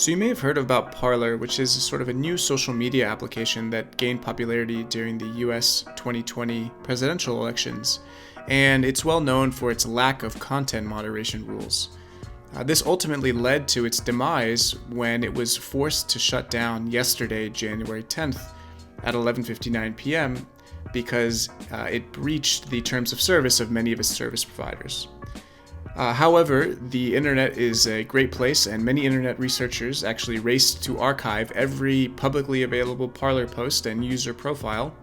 So you may have heard about Parler, which is sort of a new social media application that gained popularity during the US 2020 presidential elections, and it's well known for its lack of content moderation rules. This ultimately led to its demise when it was forced to shut down yesterday, January 10th at 11:59 p.m. because it breached the terms of service of many of its service providers. However, the internet is a great place, and many internet researchers actually raced to archive every publicly available Parler post and user profile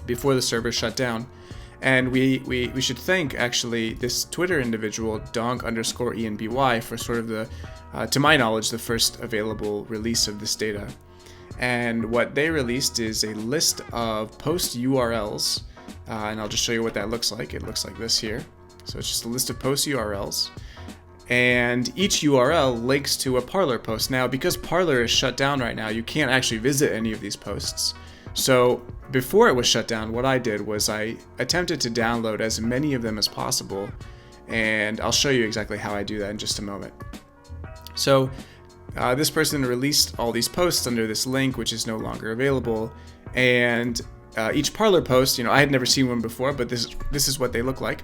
before the server shut down. And we should thank, actually, this Twitter individual, donk_enby, for sort of the, to my knowledge, the first available release of this data. And what they released is a list of post URLs, and I'll just show you what that looks like. It looks like this here. So it's just a list of post URLs, and each URL links to a Parler post. Now, because Parler is shut down right now, you can't actually visit any of these posts. So before it was shut down, what I did was I attempted to download as many of them as possible, and I'll show you exactly how I do that in just a moment. So this person released all these posts under this link, which is no longer available, and each Parler post, I had never seen one before, but this is what they look like.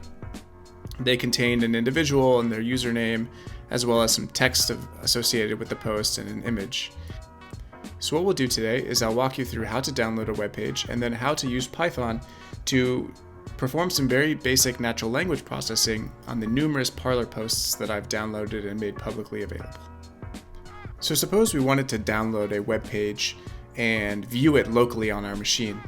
They contained an individual and their username, as well as some text associated with the post and an image. So what we'll do today is I'll walk you through how to download a web page and then how to use Python to perform some very basic natural language processing on the numerous Parler posts that I've downloaded and made publicly available. So suppose we wanted to download a web page and view it locally on our machine.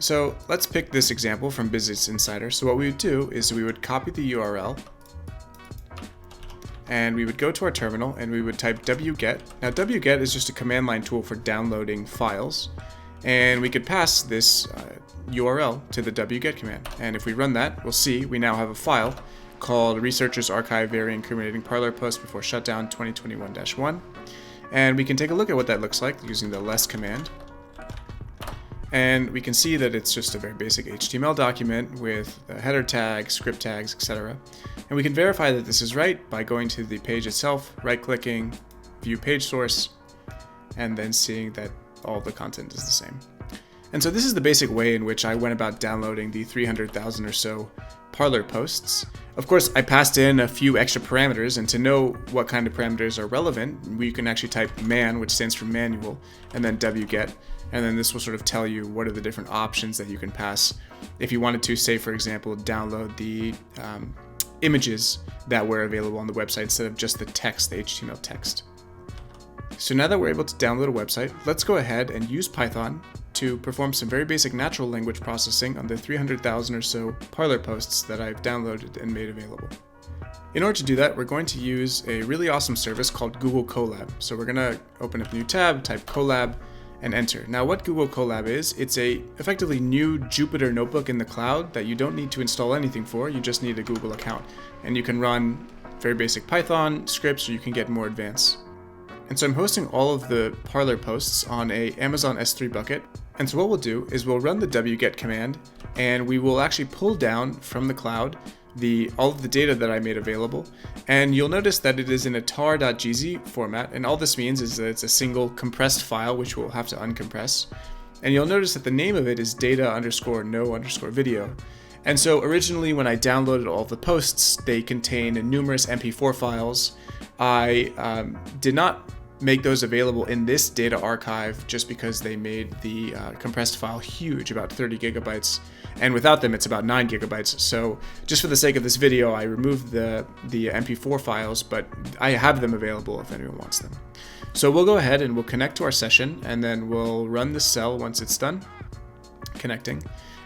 So let's pick this example from Business Insider. So what we would do is we would copy the URL, and we would go to our terminal and we would type wget. Now wget is just a command line tool for downloading files, and we could pass this URL to the wget command. And if we run that, we'll see we now have a file called Researchers Archive Very Incriminating Parler Post Before Shutdown 2021-1. And we can take a look at what that looks like using the less command. And we can see that it's just a very basic HTML document with a header tag, script tags, etc. And we can verify that this is right by going to the page itself, right-clicking, view page source, and then seeing that all the content is the same. And so this is the basic way in which I went about downloading the 300,000 or so Parler posts. Of course, I passed in a few extra parameters, and to know what kind of parameters are relevant, we can actually type man, which stands for manual, and then wget, and then this will sort of tell you what are the different options that you can pass if you wanted to, say, for example, download the images that were available on the website instead of just the text, the HTML text. So now that we're able to download a website, let's go ahead and use Python to perform some very basic natural language processing on the 300,000 or so Parler posts that I've downloaded and made available. In order to do that, we're going to use a really awesome service called Google Colab. So we're going to open up a new tab, type Colab, and enter. Now what Google Colab is, it's a effectively new Jupyter notebook in the cloud that you don't need to install anything for, you just need a Google account. And you can run very basic Python scripts, or you can get more advanced. And so I'm hosting all of the Parler posts on a Amazon S3 bucket. And so what we'll do is we'll run the wget command, and we will actually pull down from the cloud all of the data that I made available. And you'll notice that it is in a tar.gz format, and all this means is that it's a single compressed file which we'll have to uncompress. And you'll notice that the name of it is data_no_video. And so originally when I downloaded all of the posts, they contain numerous MP4 files. I did not make those available in this data archive just because they made the compressed file huge, about 30 gigabytes, and without them it's about 9 gigabytes. So just for the sake of this video, I removed the MP4 files, but I have them available if anyone wants them. So we'll go ahead and we'll connect to our session, and then we'll run the cell once it's done connecting,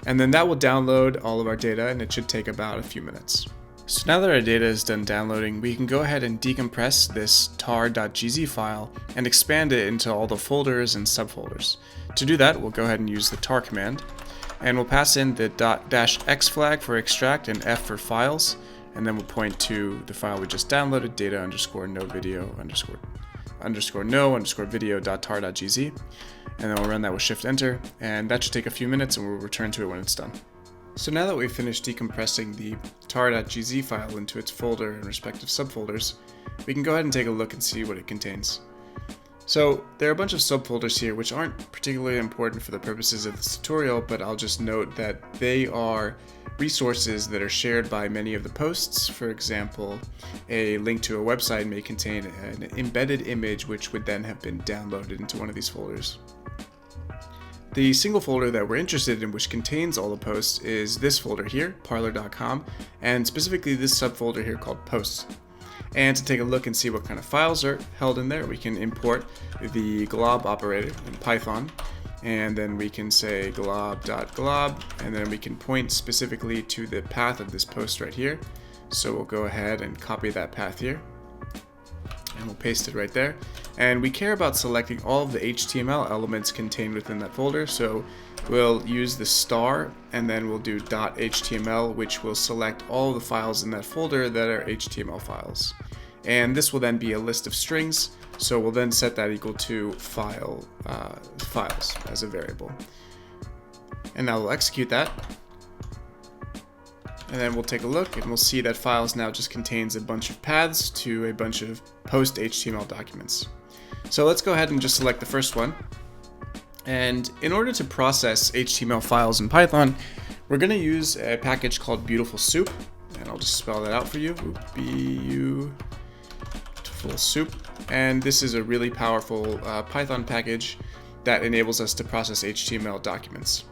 and then that will download all of our data, and it should take about a few minutes. So now that our data is done downloading, we can go ahead and decompress this tar.gz file and expand it into all the folders and subfolders. To do that, we'll go ahead and use the tar command, and we'll pass in the -x flag for extract and F for files, and then we'll point to the file we just downloaded, data_no_video.tar.gz, and then we'll run that with Shift Enter, and that should take a few minutes, and we'll return to it when it's done. So now that we've finished decompressing the tar.gz file into its folder and respective subfolders, we can go ahead and take a look and see what it contains. So there are a bunch of subfolders here which aren't particularly important for the purposes of this tutorial, but I'll just note that they are resources that are shared by many of the posts. For example, a link to a website may contain an embedded image which would then have been downloaded into one of these folders. The single folder that we're interested in, which contains all the posts, is this folder here, parler.com, and specifically this subfolder here called posts. And to take a look and see what kind of files are held in there, we can import the glob operator in Python, and then we can say glob.glob, and then we can point specifically to the path of this post right here. So we'll go ahead and copy that path here, and we'll paste it right there. And we care about selecting all of the HTML elements contained within that folder, so we'll use the star and then we'll do .html, which will select all of the files in that folder that are HTML files. And this will then be a list of strings, so we'll then set that equal to files as a variable. And now we'll execute that. And then we'll take a look and we'll see that files now just contains a bunch of paths to a bunch of post HTML documents. So let's go ahead and just select the first one. And in order to process HTML files in Python, we're going to use a package called Beautiful Soup. And I'll just spell that out for you. Beautiful Soup. And this is a really powerful Python package that enables us to process HTML documents.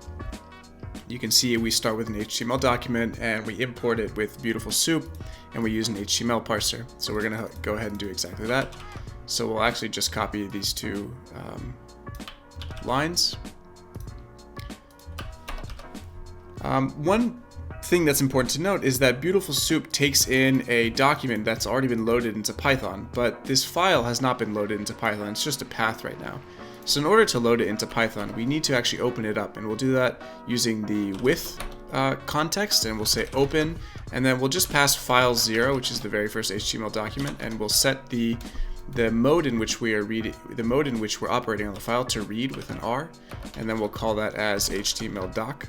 You can see we start with an HTML document and we import it with Beautiful Soup, and we use an HTML parser. So we're going to go ahead and do exactly that. So we'll actually just copy these two lines. One thing that's important to note is that Beautiful Soup takes in a document that's already been loaded into Python, but this file has not been loaded into Python. It's just a path right now. So in order to load it into Python, we need to actually open it up, and we'll do that using the with context, and we'll say open, and then we'll just pass file 0, which is the very first HTML document, and we'll set the mode in which we are we're operating on the file to read with an R, and then we'll call that as HTML doc,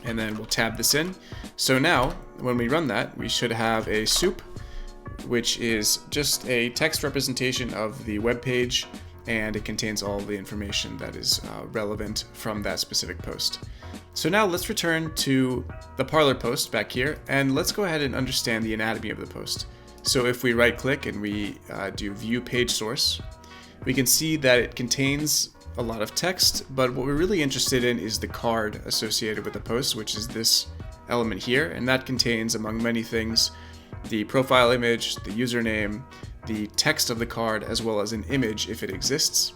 and then we'll tab this in. So now when we run that, we should have a soup, which is just a text representation of the web page, and it contains all the information that is relevant from that specific post. So now let's return to the Parler post back here, and let's go ahead and understand the anatomy of the post. So if we right click and we do view page source, we can see that it contains a lot of text, but what we're really interested in is the card associated with the post, which is this element here, and that contains, among many things, the profile image, the username, the text of the card, as well as an image if it exists.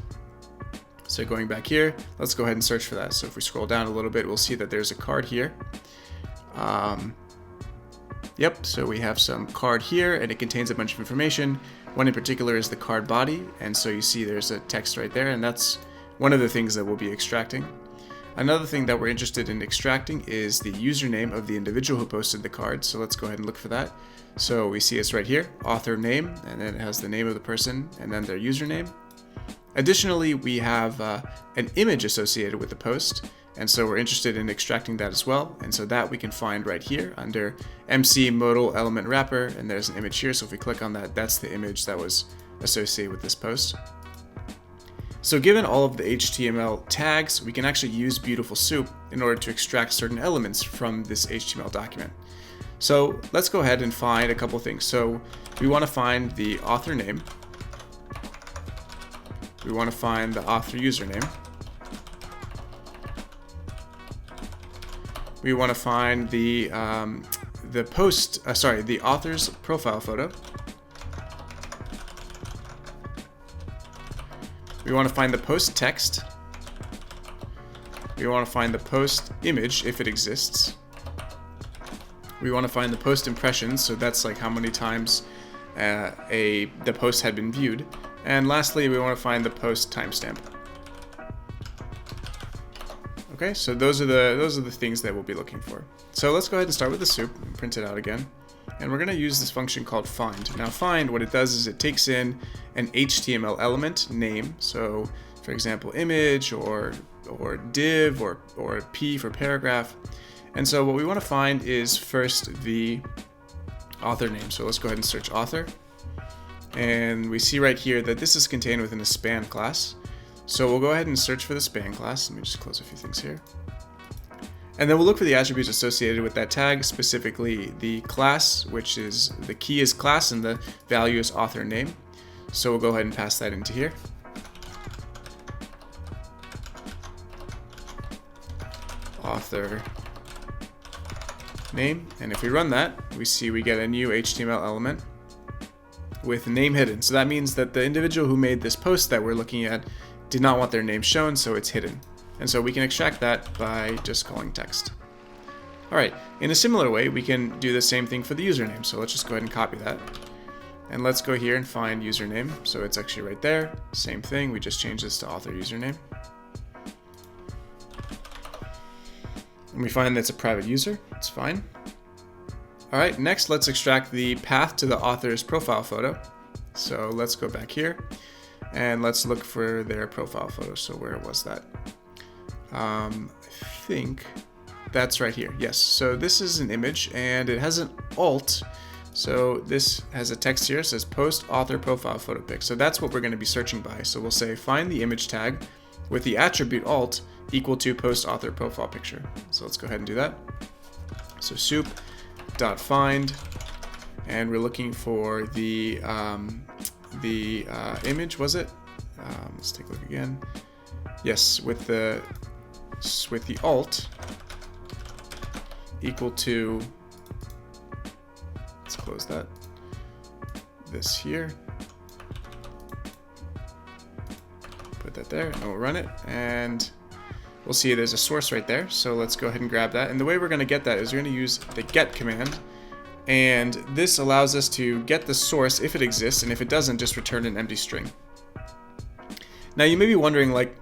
So going back here, let's go ahead and search for that. So if we scroll down a little bit, we'll see that there's a card here. Yep, so we have some card here, and it contains a bunch of information. One in particular is the card body, and so you see there's a text right there, and that's one of the things that we'll be extracting. Another thing that we're interested in extracting is the username of the individual who posted the card, so let's go ahead and look for that. So we see it's right here, author name, and then it has the name of the person, and then their username. Additionally, we have an image associated with the post, and so we're interested in extracting that as well, and so that we can find right here under MC modal element wrapper, and there's an image here, so if we click on that, that's the image that was associated with this post. So given all of the HTML tags, we can actually use Beautiful Soup in order to extract certain elements from this HTML document. So let's go ahead and find a couple things. So we want to find the author name. We want to find the author username. We want to find the author's profile photo. We want to find the post text. We want to find the post image if it exists. We want to find the post impressions, so that's like how many times the post had been viewed. And lastly, we want to find the post timestamp. Okay, so those are the things that we'll be looking for. So let's go ahead and start with the soup and print it out again. And we're going to use this function called find. Now find, what it does is it takes in an HTML element name. So for example, image or div or p for paragraph. And so what we want to find is first the author name. So let's go ahead and search author. And we see right here that this is contained within a span class. So we'll go ahead and search for the span class. Let me just close a few things here. And then we'll look for the attributes associated with that tag, specifically the class, which is the key is class and the value is author name. So we'll go ahead and pass that into here. Author name. And if we run that, we see we get a new HTML element with name hidden. So that means that the individual who made this post that we're looking at did not want their name shown, so it's hidden. And so we can extract that by just calling text. All right, in a similar way, we can do the same thing for the username. So let's just go ahead and copy that. And let's go here and find username. So it's actually right there. Same thing, we just change this to author username. And we find that's a private user, it's fine. All right, next let's extract the path to the author's profile photo. So let's go back here and let's look for their profile photo. So where was that? I think that's right here. Yes, so this is an image and it has an alt. So this has a text here, it says post author profile photo pic. So that's what we're going to be searching by. So we'll say find the image tag with the attribute alt equal to post author profile picture. So let's go ahead and do that. So soup.find, and we're looking for the image, was it? Let's take a look again. Yes, with the alt equal to, let's close that, this here, put that there, and we'll run it, and we'll see there's a source right there. So let's go ahead and grab that, and the way we're going to get that is we're going to use the get command, and this allows us to get the source if it exists, and if it doesn't, just return an empty string. Now you may be wondering, like,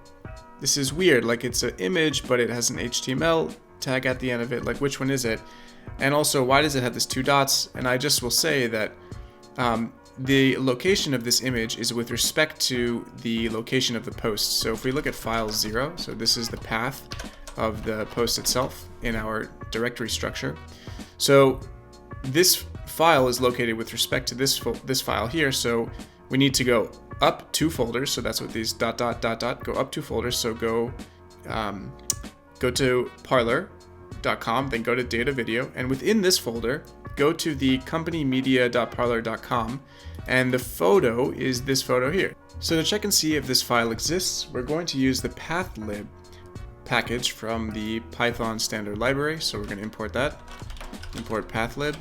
this is weird, like it's an image but it has an HTML tag at the end of it, like which one is it? And also, why does it have this 2 dots? And I just will say that the location of this image is with respect to the location of the post. So if we look at file 0, so this is the path of the post itself in our directory structure. So this file is located with respect to this file here, so we need to go up 2 folders, so that's what these ... go up 2 folders. So go to parler.com, then go to data video, and within this folder, go to the companymedia.parler.com, and the photo is this photo here. So to check and see if this file exists, we're going to use the pathlib package from the Python standard library. So we're going to import that, import pathlib,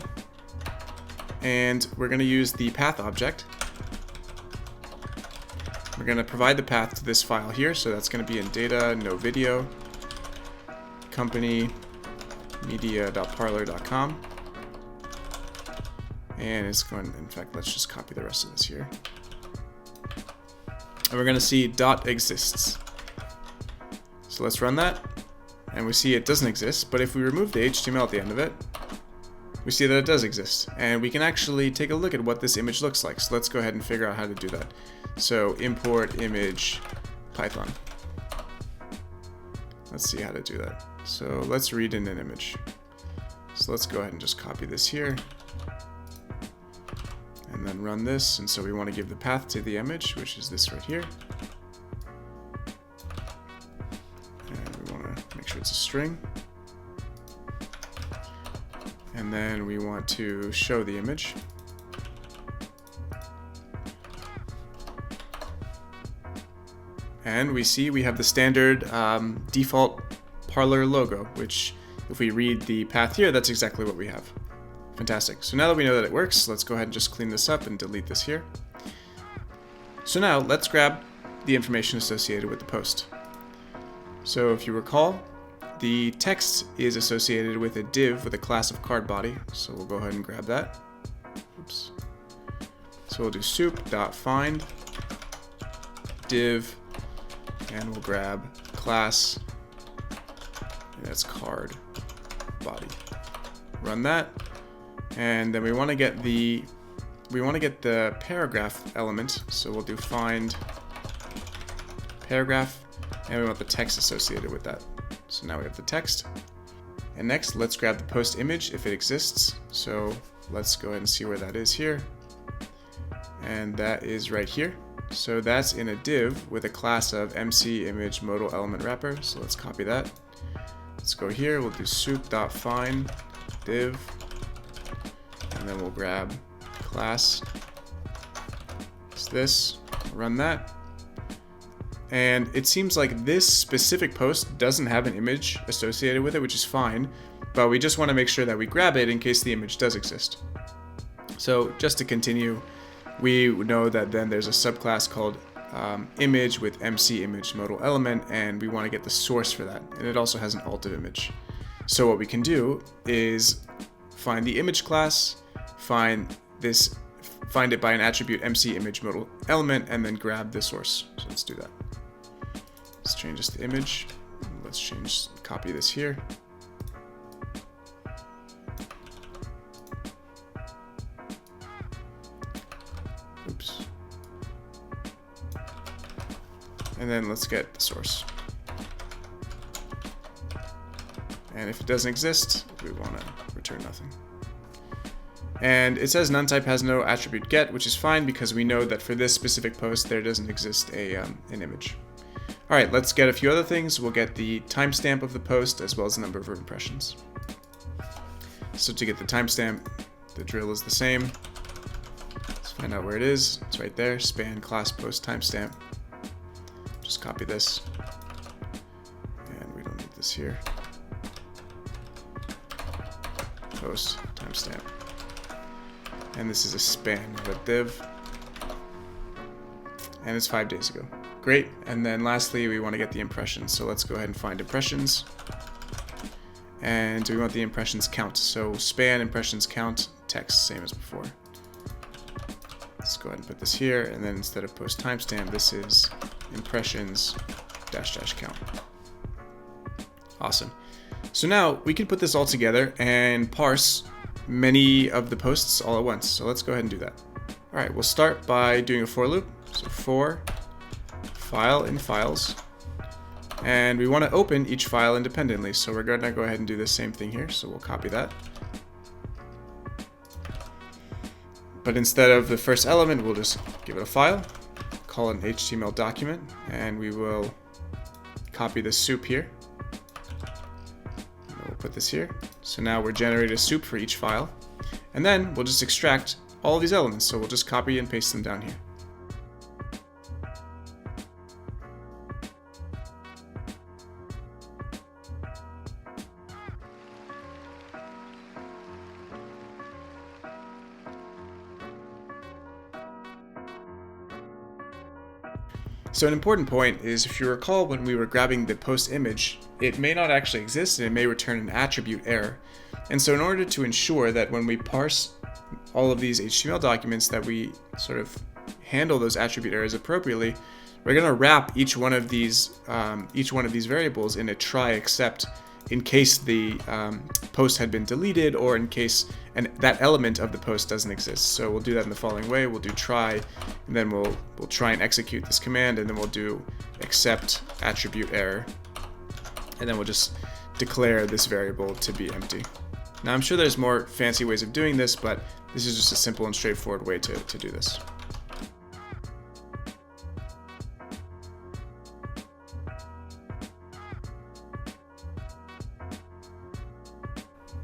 and we're going to use the path object. We're going to provide the path to this file here, so that's going to be in data, no video, companymedia.parler.com. And it's going, in fact, let's just copy the rest of this here. And we're going to see .exists. So let's run that, and we see it doesn't exist, but if we remove the HTML at the end of it, we see that it does exist, and we can actually take a look at what this image looks like. So let's go ahead and figure out how to do that. So import image Python. Let's see how to do that. So let's read in an image. So let's go ahead and just copy this here and then run this. And so we want to give the path to the image, which is this right here. And we want to make sure it's a string. And then we want to show the image. And we see we have the standard default Parler logo, which if we read the path here, that's exactly what we have. Fantastic. So now that we know that it works, let's go ahead and just clean this up and delete this here. So now let's grab the information associated with the post. So if you recall, the text is associated with a div with a class of card body. So we'll go ahead and grab that. Oops. So we'll do soup.find div, and we'll grab class, and that's card body. Run that, and then we want to get the paragraph element. So we'll do find paragraph, and we want the text associated with that. So now we have the text. And next, let's grab the post image if it exists. So let's go ahead and see where that is here. and that is right here. So that's in a div with a class of MC image modal element wrapper. So let's copy that. Let's go here, we'll do soup.find div, and then we'll grab class. It's this, run that. And it seems like this specific post doesn't have an image associated with it, which is fine, but we just want to make sure that we grab it in case the image does exist. So just to continue, we know that then there's a subclass called image with MC image modal element, and we want to get the source for that, and it also has an alt of image. So what we can do is find the image class, find it by an attribute MC image modal element, and then grab the source. So let's do that. Let's change this to image. Let's copy this here. Oops. And then let's get the source. And if it doesn't exist, we want to return nothing. And it says none type has no attribute get, which is fine because we know that for this specific post there doesn't exist an image. Alright, let's get a few other things. We'll get the timestamp of the post as well as the number of impressions. So to get the timestamp, the drill is the same. Let's find out where it is. It's right there, span class post timestamp. Just copy this. And we don't need this here. Post timestamp. And this is a span, not a div. And it's 5 days ago. Great. And then lastly, we want to get the impressions. So let's go ahead and find impressions. And we want the impressions count. So span impressions count text, same as before. Let's go ahead and put this here. And then instead of post timestamp, this is impressions -- count. Awesome. So now we can put this all together and parse many of the posts all at once. So let's go ahead and do that. All right, we'll start by doing a for loop. So for file in files, and we want to open each file independently. So we're going to go ahead and do the same thing here. So we'll copy that. But instead of the first element, we'll just give it a file, call it an HTML document, and we will copy the soup here. And we'll put this here. So now we're generating a soup for each file, and then we'll just extract all of these elements. So we'll just copy and paste them down here. So an important point is, if you recall when we were grabbing the post image, it may not actually exist and it may return an attribute error. And so in order to ensure that when we parse all of these HTML documents that we sort of handle those attribute errors appropriately, we're going to wrap each one of these variables in a try except in case the post had been deleted or in case that element of the post doesn't exist. So we'll do that in the following way. We'll do try, and then we'll try and execute this command, and then we'll do except attribute error, and then we'll just declare this variable to be empty. Now I'm sure there's more fancy ways of doing this, but this is just a simple and straightforward way to do this.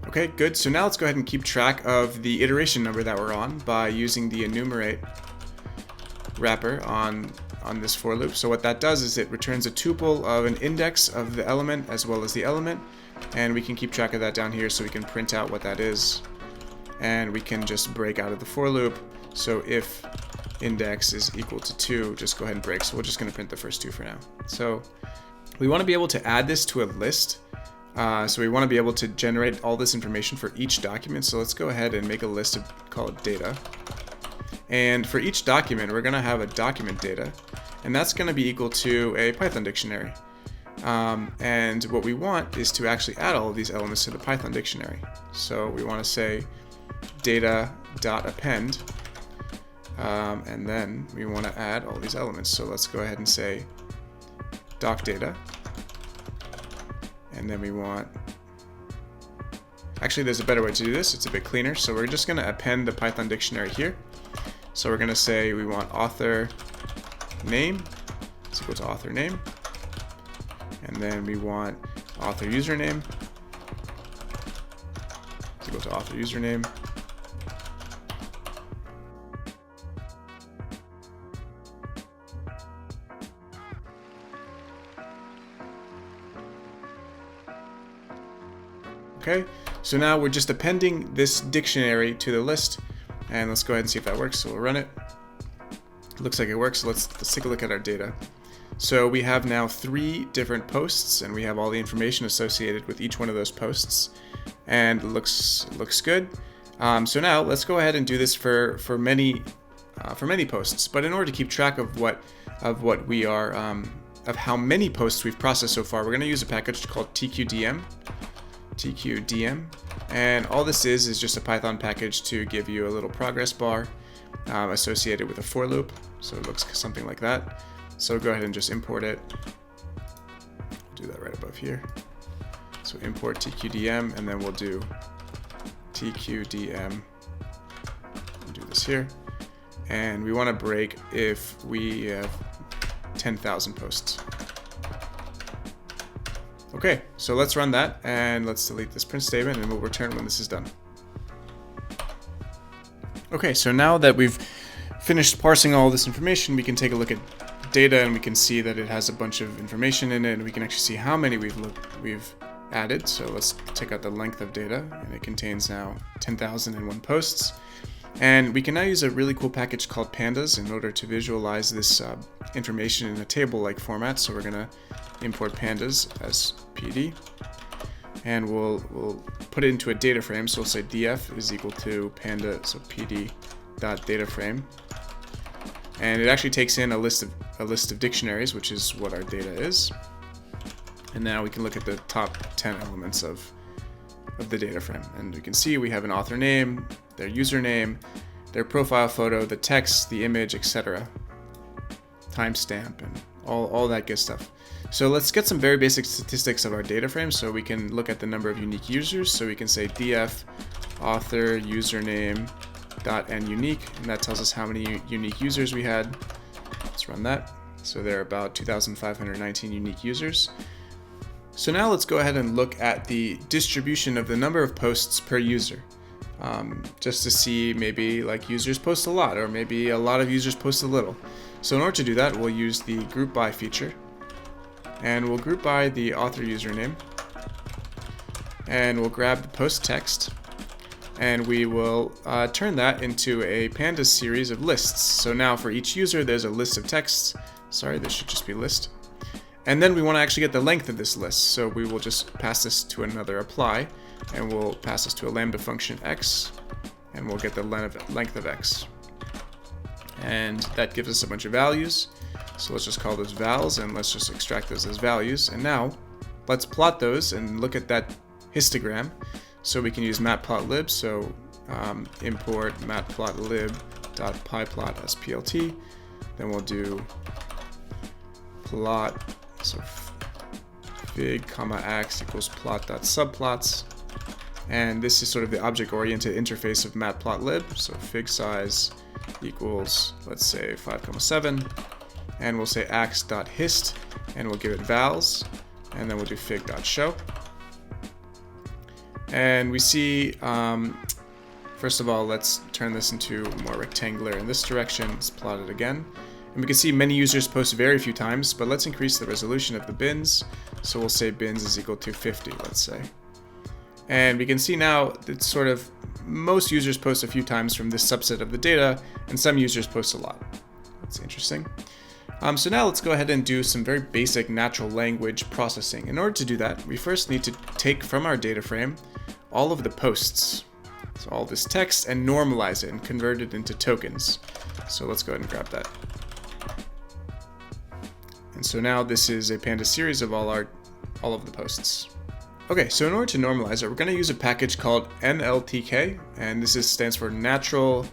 Okay, good. So now let's go ahead and keep track of the iteration number that we're on by using the enumerate wrapper on this for loop. So what that does is it returns a tuple of an index of the element as well as the element, and we can keep track of that down here so we can print out what that is, and we can just break out of the for loop. So if index is equal to 2, just go ahead and break. So we're just going to print the first 2 for now. So we want to be able to add this to a list. So we want to be able to generate all this information for each document. So let's go ahead and make a list of, call it data. And for each document, we're going to have a document data, and that's going to be equal to a Python dictionary. And what we want is to actually add all of these elements to the Python dictionary. So we want to say data.append, and then we want to add all these elements. So let's go ahead and say doc data. And then we want, actually there's a better way to do this, it's a bit cleaner. So we're just going to append the Python dictionary here. So we're going to say we want author name is equal to author name. And then we want author username is equal to author username. Okay, so now we're just appending this dictionary to the list, and let's go ahead and see if that works. So we'll run it. Looks like it works. So let's take a look at our data. So we have now 3 different posts, and we have all the information associated with each one of those posts, and it looks good. So now let's go ahead and do this for many posts. But in order to keep track of what we are of how many posts we've processed so far, we're going to use a package called TQDM, and all this is just a Python package to give you a little progress bar associated with a for loop. So it looks something like that. So go ahead and just import it. Do that right above here. So import TQDM, and then we'll do TQDM. We'll do this here. And we want to break if we have 10,000 posts. Okay, so let's run that, and let's delete this print statement, and we'll return when this is done. Okay, so now that we've finished parsing all this information, we can take a look at data, and we can see that it has a bunch of information in it, and we can actually see how many we've added. So let's take out the length of data, and it contains now 10,001 posts. And we can now use a really cool package called pandas in order to visualize this information in a table-like format. So we're going to import pandas as PD, and we'll put it into a data frame. So we'll say df is equal to panda, so pd.dataframe, and it actually takes in a list of dictionaries, which is what our data is. And now we can look at the top 10 elements of the data frame, and we can see we have an author name, their username, their profile photo, the text, the image, etc., timestamp, and all that good stuff. So let's get some very basic statistics of our data frame so we can look at the number of unique users. So we can say df author username dot and unique, and that tells us how many unique users we had. Let's run that. So there are about 2,519 unique users. So now let's go ahead and look at the distribution of the number of posts per user, just to see maybe like users post a lot, or maybe a lot of users post a little. So in order to do that, we'll use the group by feature, and we'll group by the author username, and we'll grab the post text, and we will turn that into a pandas series of lists. So now for each user, there's a list of texts. Sorry, this should just be list. And then we want to actually get the length of this list. So we will just pass this to another apply, and we'll pass this to a lambda function x, and we'll get the length of x. And that gives us a bunch of values. So let's just call those vals, and let's just extract those as values. And now let's plot those and look at that histogram. So we can use matplotlib. So import matplotlib.pyplot as plt. Then we'll do plot, so fig comma ax equals plot.subplots. And this is sort of the object-oriented interface of matplotlib. So fig size equals, let's say 5,7, and we'll say ax.hist, and we'll give it vals, and then we'll do fig.show. And we see, first of all, let's turn this into more rectangular in this direction. Let's plot it again. And we can see many users post very few times, but let's increase the resolution of the bins. So we'll say bins is equal to 50, let's say. And we can see now it's sort of most users post a few times from this subset of the data, and some users post a lot. That's interesting. So now let's go ahead and do some very basic natural language processing. In order to do that, we first need to take from our data frame all of the posts, so all this text, and normalize it and convert it into tokens. So let's go ahead and grab that. And so now this is a pandas series of all of the posts. Okay, so in order to normalize it, we're going to use a package called Nltk, and this stands for Natural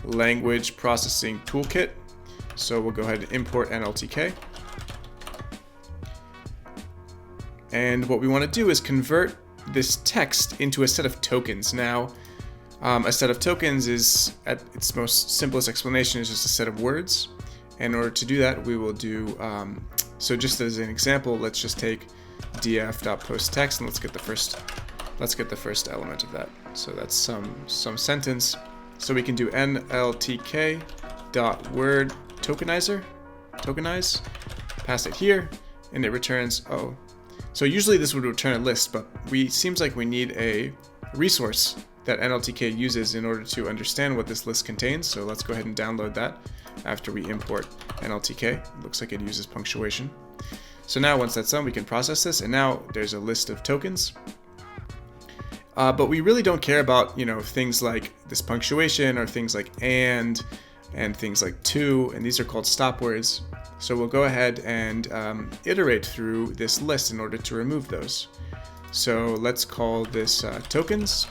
Language Processing Toolkit. So we'll go ahead and import Nltk. And what we want to do is convert this text into a set of tokens. Now, A set of tokens is, at its most simplest explanation, is just a set of words. In order to do that, we will do, so just as an example, let's just take df.postText and let's get the first element of that. So that's some sentence. So we can do Nltk.word tokenize, pass it here, and it returns O. So usually this would return a list, but seems like we need a resource that Nltk uses in order to understand what this list contains. So let's go ahead and download that after we import Nltk. It looks like it uses punctuation. So now once that's done, we can process this, and now there's a list of tokens. But we really don't care about, things like this punctuation or things like and things like to, and these are called stop words. So we'll go ahead and iterate through this list in order to remove those. So let's call this tokens,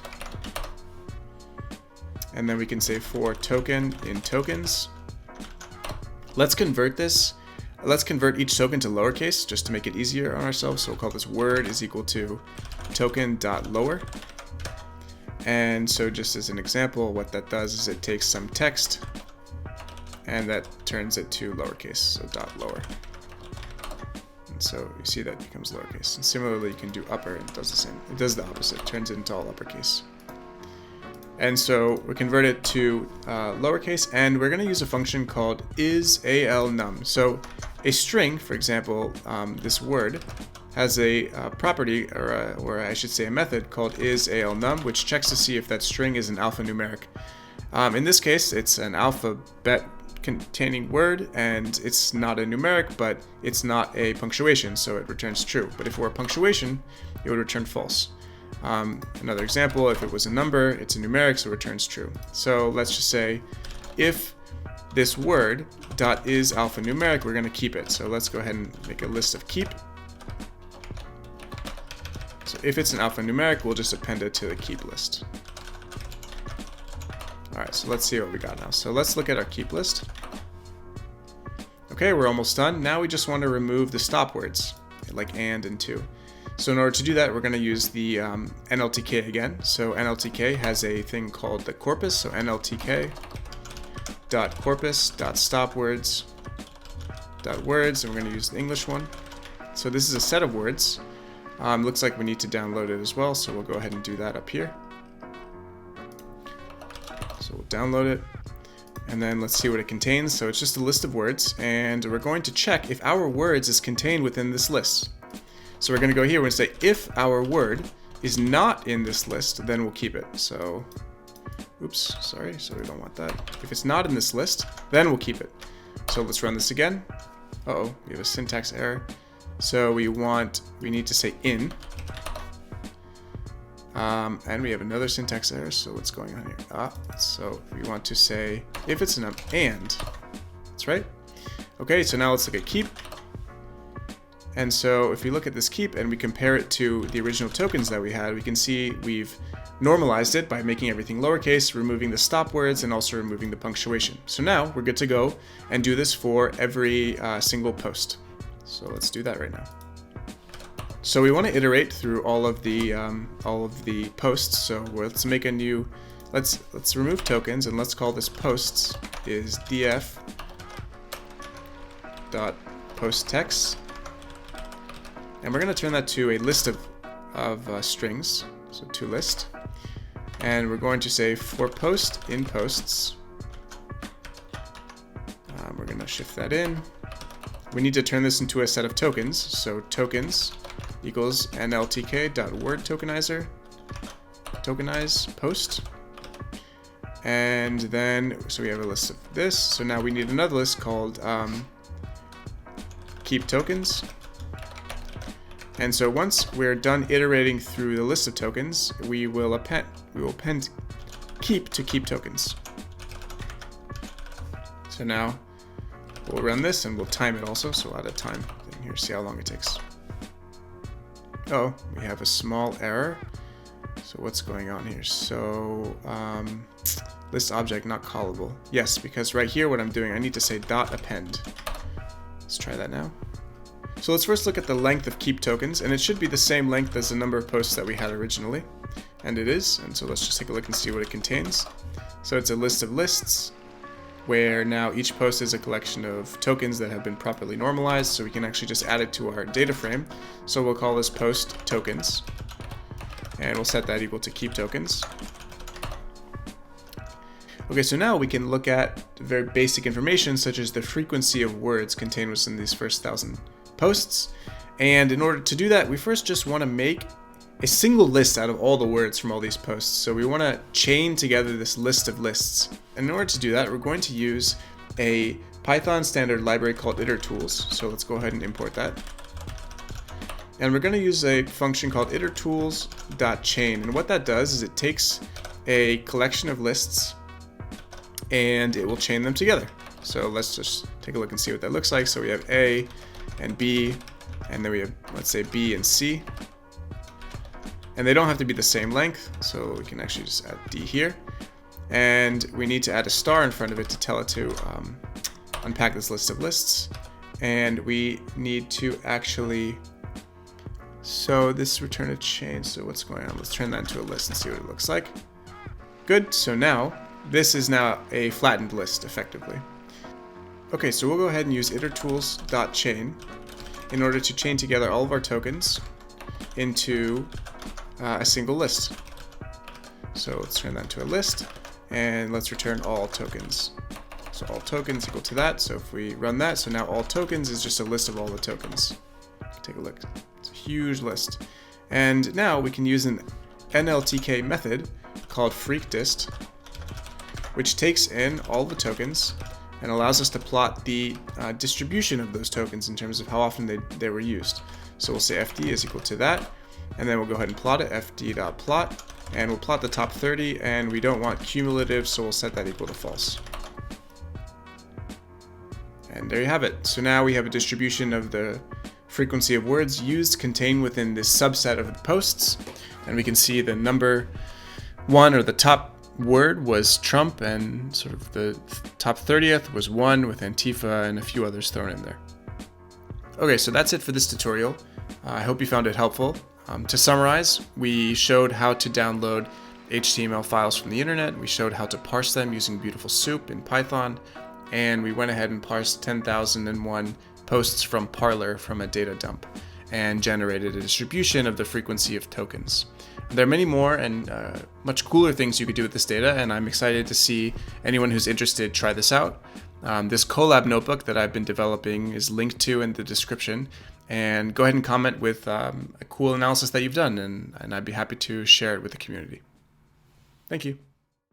and then we can say for token in tokens. Let's convert this. Let's convert each token to lowercase just to make it easier on ourselves. So we'll call this word is equal to token.lower. And so just as an example, what that does is it takes some text and that turns it to lowercase, so .lower. And so you see that becomes lowercase. And similarly, you can do upper and it does the same. It does the opposite, it turns it into all uppercase. And so we convert it to lowercase, and we're going to use a function called isAlNum. So a string, for example, this word, has a property, or I should say a method called isAlNum, which checks to see if that string is an alphanumeric. In this case, it's an alphabet containing word, and it's not a numeric, but it's not a punctuation, so it returns true. But if it were a punctuation, it would return false. Another example, if it was a number, it's a numeric, so it returns true. So let's just say if this word .is alphanumeric, we're going to keep it. So let's go ahead and make a list of keep. So if it's an alphanumeric, we'll just append it to the keep list. Alright, so let's see what we got now. So let's look at our keep list. Okay, we're almost done. Now we just want to remove the stop words, like and to. So in order to do that, we're going to use the Nltk again. So Nltk has a thing called the corpus. So Nltk.corpus.stopwords.words, and we're going to use the English one. So this is a set of words. Looks like we need to download it as well, so we'll go ahead and do that up here. So we'll download it, and then let's see what it contains. So it's just a list of words, and we're going to check if our words is contained within this list. So we're going to go here and say if our word is not in this list, then we'll keep it. So, oops, sorry, so we don't want that. If it's not in this list, then we'll keep it. So let's run this again. Uh-oh, we have a syntax error. So we need to say in. And we have another syntax error, so what's going on here? So we want to say if it's an and. That's right. Okay, so now let's look at keep. And so if we look at this keep and we compare it to the original tokens that we had, we can see we've normalized it by making everything lowercase, removing the stop words, and also removing the punctuation. So now we're good to go and do this for every single post. So let's do that right now. So we want to iterate through all of the posts. So let's make a new, let's remove tokens, and let's call this posts is df.postText. And we're going to turn that to a list of strings, so to list. And we're going to say for post in posts. We're going to shift that in. We need to turn this into a set of tokens. So tokens equals nltk.word tokenize post. And then, so we have a list of this. So now we need another list called keep tokens. And so once we're done iterating through the list of tokens, we will append keep to keep tokens. So now we'll run this and we'll time it also. So we'll add a time thing here, see how long it takes. Oh, we have a small error. So what's going on here? So list object not callable. Yes, because right here what I'm doing, I need to say dot append. Let's try that now. So let's first look at the length of keep tokens, and it should be the same length as the number of posts that we had originally. and it is, and so let's just take a look and see what it contains. So it's a list of lists, where now each post is a collection of tokens that have been properly normalized, so we can actually just add it to our data frame. So we'll call this post tokens, and we'll set that equal to keep tokens. Okay, so now we can look at very basic information such as the frequency of words contained within these first 1,000 posts. And in order to do that, we first just want to make a single list out of all the words from all these posts. So we want to chain together this list of lists. And in order to do that, we're going to use a Python standard library called Itertools. So let's go ahead and import that. And we're going to use a function called Itertools.chain. And what that does is it takes a collection of lists and it will chain them together. So let's just take a look and see what that looks like. So we have A and B, and then we have, let's say, B and C. And they don't have to be the same length, so we can actually just add D here. And we need to add a star in front of it to tell it to unpack this list of lists. And we need to actually, so this return a chain, so what's going on? Let's turn that into a list and see what it looks like. Good, so now, this is now a flattened list, effectively. Okay, so we'll go ahead and use itertools.chain in order to chain together all of our tokens into a single list. So let's turn that into a list, and let's return all tokens. So all tokens equal to that. So if we run that, so now all tokens is just a list of all the tokens. Take a look. It's a huge list. And now we can use an Nltk method called freakdist, which takes in all the tokens and allows us to plot the distribution of those tokens in terms of how often they were used. So we'll say fd is equal to that, and then we'll go ahead and plot it, fd.plot, and we'll plot the top 30, and we don't want cumulative, so we'll set that equal to false. And there you have it. So now we have a distribution of the frequency of words used contained within this subset of the posts, and we can see the number 1, or the top word, was Trump, and sort of the top 30th was 1 with Antifa and a few others thrown in there. Okay, so that's it for this tutorial. I hope you found it helpful. To summarize, we showed how to download HTML files from the internet, we showed how to parse them using Beautiful Soup in Python, and we went ahead and parsed 10,001 posts from Parler from a data dump and generated a distribution of the frequency of tokens. There are many more and much cooler things you could do with this data, and I'm excited to see anyone who's interested try this out. This Colab notebook that I've been developing is linked to in the description, and go ahead and comment with a cool analysis that you've done, and I'd be happy to share it with the community. Thank you.